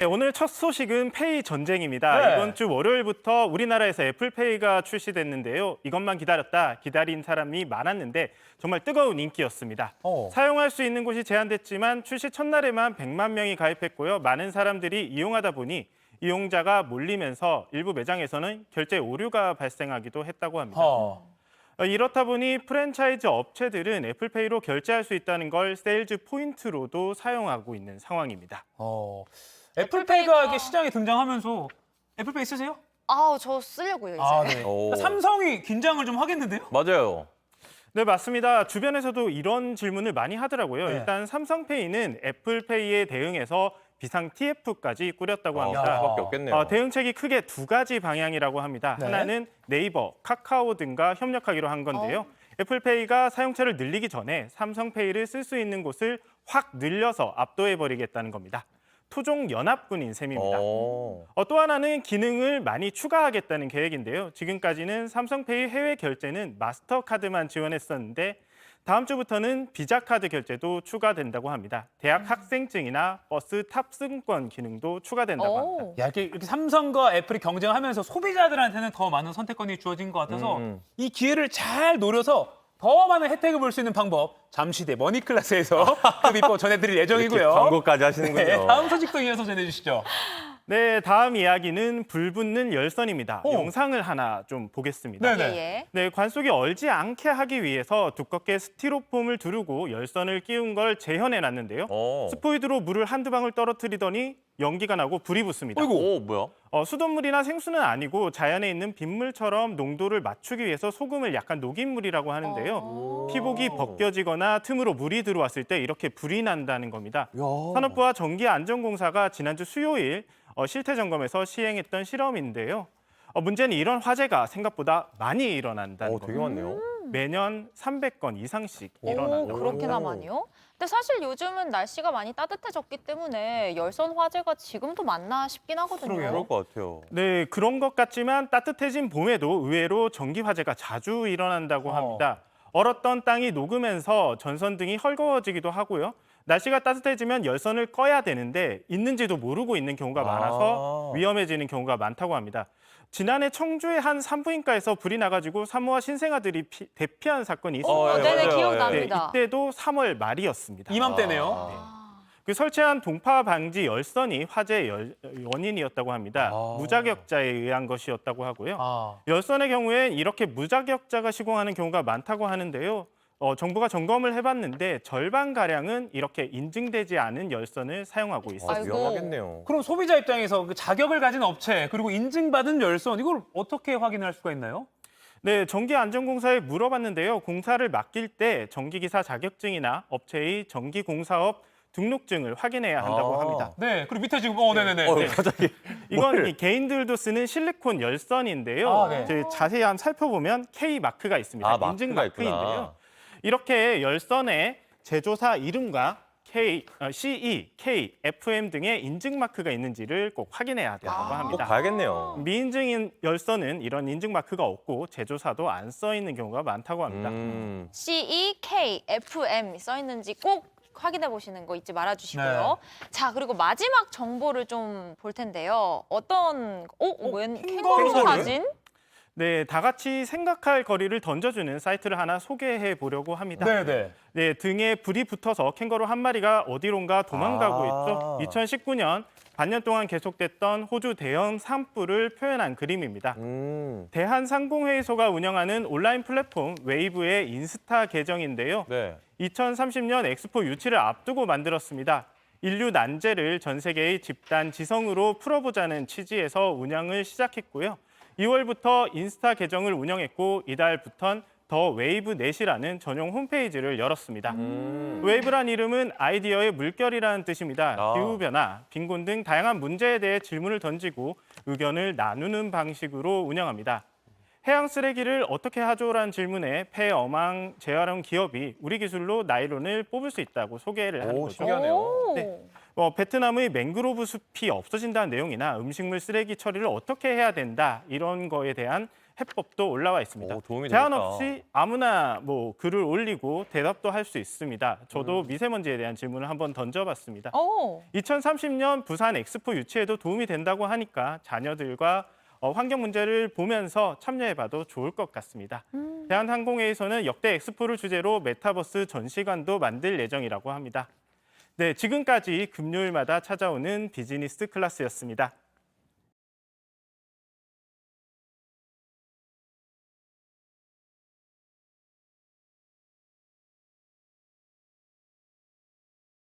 네, 오늘 첫 소식은 페이 전쟁입니다. 네. 이번 주 월요일부터 우리나라에서 애플페이가 출시됐는데요. 이것만 기다렸다 기다린 사람이 많았는데 정말 뜨거운 인기였습니다. 사용할 수 있는 곳이 제한됐지만 출시 첫날에만 100만 명이 가입했고요. 많은 사람들이 이용하다 보니 이용자가 몰리면서 일부 매장에서는 결제 오류가 발생하기도 했다고 합니다. 이렇다 보니 프랜차이즈 업체들은 애플페이로 결제할 수 있다는 걸 세일즈 포인트로도 사용하고 있는 상황입니다. 애플페이가 이게 시장에 등장하면서 애플페이 쓰세요? 저 쓰려고요, 이제. 네. 오. 삼성이 긴장을 좀 하겠는데요? 맞아요. 네, 맞습니다. 주변에서도 이런 질문을 많이 하더라고요. 네. 일단 삼성페이는 애플페이에 대응해서 비상 TF까지 꾸렸다고 합니다. 수밖에 없겠네요. 대응책이 크게 두 가지 방향이라고 합니다. 네. 하나는 네이버, 카카오 등과 협력하기로 한 건데요. 애플페이가 사용처를 늘리기 전에 삼성페이를 쓸 수 있는 곳을 확 늘려서 압도해버리겠다는 겁니다. 토종 연합군인 셈입니다. 또 하나는 기능을 많이 추가하겠다는 계획인데요. 지금까지는 삼성페이 해외 결제는 마스터카드만 지원했었는데 다음 주부터는 비자카드 결제도 추가된다고 합니다. 대학 학생증이나 버스 탑승권 기능도 추가된다고 합니다. 야, 이렇게 삼성과 애플이 경쟁하면서 소비자들한테는 더 많은 선택권이 주어진 것 같아서 이 기회를 잘 노려서 더 많은 혜택을 볼 수 있는 방법 잠시 뒤에 머니클래스에서 그 비법 전해드릴 예정이고요. 광고까지 하시는군요. 네, 다음 소식도 이어서 전해주시죠. 네, 다음 이야기는 불붙는 열선입니다. 영상을 하나 좀 보겠습니다. 네네. 예. 네, 관 속이 얼지 않게 하기 위해서 두껍게 스티로폼을 두르고 열선을 끼운 걸 재현해 놨는데요. 스포이드로 물을 한두 방울 떨어뜨리더니 연기가 나고 불이 붙습니다. 오, 뭐야? 수돗물이나 생수는 아니고 자연에 있는 빗물처럼 농도를 맞추기 위해서 소금을 약간 녹인 물이라고 하는데요. 피복이 벗겨지거나 틈으로 물이 들어왔을 때 이렇게 불이 난다는 겁니다. 산업부와 전기안전공사가 지난주 수요일 실태 점검에서 시행했던 실험인데요. 문제는 이런 화재가 생각보다 많이 일어난다는 되게 겁니다. 많네요. 매년 300건 이상씩 오, 일어난다고 그렇게나 많이요? 근데 사실 요즘은 날씨가 많이 따뜻해졌기 때문에 열선 화재가 지금도 많나 싶긴 하거든요. 그럴 것 같아요. 네, 그런 것 같지만 따뜻해진 봄에도 의외로 전기 화재가 자주 일어난다고 합니다. 얼었던 땅이 녹으면서 전선등이 헐거워지기도 하고요. 날씨가 따뜻해지면 열선을 꺼야 되는데 있는지도 모르고 있는 경우가 많아서 위험해지는 경우가 많다고 합니다. 지난해 청주의 한 산부인과에서 불이 나가지고 산모와 신생아들이 대피한 사건이 있었어요. 네네, 맞아요. 기억납니다. 이때도 3월 말이었습니다. 이맘때네요. 그 설치한 동파 방지 열선이 화재 원인이었다고 합니다. 무자격자에 의한 것이었다고 하고요. 열선의 경우엔 이렇게 무자격자가 시공하는 경우가 많다고 하는데요. 정부가 점검을 해봤는데 절반가량은 이렇게 인증되지 않은 열선을 사용하고 있습니다. 아이고. 위험하겠네요. 그럼 소비자 입장에서 그 자격을 가진 업체 그리고 인증받은 열선 이걸 어떻게 확인할 수가 있나요? 네, 전기안전공사에 물어봤는데요. 공사를 맡길 때 전기기사 자격증이나 업체의 전기공사업 등록증을 확인해야 한다고 합니다. 네, 그리고 밑에 지금 네네네. 갑자기 이건 이 개인들도 쓰는 실리콘 열선인데요. 네. 자세히 한번 살펴보면 K 마크가 있습니다. 인증 마크가 있구나. 마크인데요. 이렇게 열선에 제조사 이름과 CE, K, FM 등의 인증 마크가 있는지를 꼭 확인해야 된다고 꼭 합니다. 가야겠네요. 미인증인 열선은 이런 인증 마크가 없고 제조사도 안 써 있는 경우가 많다고 합니다. CE, K, FM 써 있는지 꼭 확인해 보시는 거 잊지 말아 주시고요. 자, 그리고 마지막 정보를 좀 볼 텐데요. 어떤 캥거루 캥거루? 사진? 네, 다 같이 생각할 거리를 던져주는 사이트를 하나 소개해 보려고 합니다. 네네. 네, 등에 불이 붙어서 캥거루 한 마리가 어디론가 도망가고 있죠. 2019년 반년 동안 계속됐던 호주 대형 산불을 표현한 그림입니다. 대한상공회의소가 운영하는 온라인 플랫폼 웨이브의 인스타 계정인데요. 네. 2030년 엑스포 유치를 앞두고 만들었습니다. 인류 난제를 전 세계의 집단 지성으로 풀어보자는 취지에서 운영을 시작했고요. 2월부터 인스타 계정을 운영했고 이달부턴 더 웨이브 넷이라는 전용 홈페이지를 열었습니다. 웨이브란 이름은 아이디어의 물결이라는 뜻입니다. 기후변화, 빈곤 등 다양한 문제에 대해 질문을 던지고 의견을 나누는 방식으로 운영합니다. 해양 쓰레기를 어떻게 하죠라는 질문에 폐어망 재활용 기업이 우리 기술로 나일론을 뽑을 수 있다고 소개를 하는 거죠. 신기하네요. 네. 베트남의 맹그로브 숲이 없어진다는 내용이나 음식물 쓰레기 처리를 어떻게 해야 된다 이런 거에 대한 해법도 올라와 있습니다. 오, 도움이 제한 되겠다. 없이 아무나 글을 올리고 대답도 할 수 있습니다. 저도 미세먼지에 대한 질문을 한번 던져봤습니다. 오. 2030년 부산 엑스포 유치에도 도움이 된다고 하니까 자녀들과 환경 문제를 보면서 참여해봐도 좋을 것 같습니다. 대한항공회에서는 역대 엑스포를 주제로 메타버스 전시관도 만들 예정이라고 합니다. 네, 지금까지 금요일마다 찾아오는 비즈니스 클래스였습니다.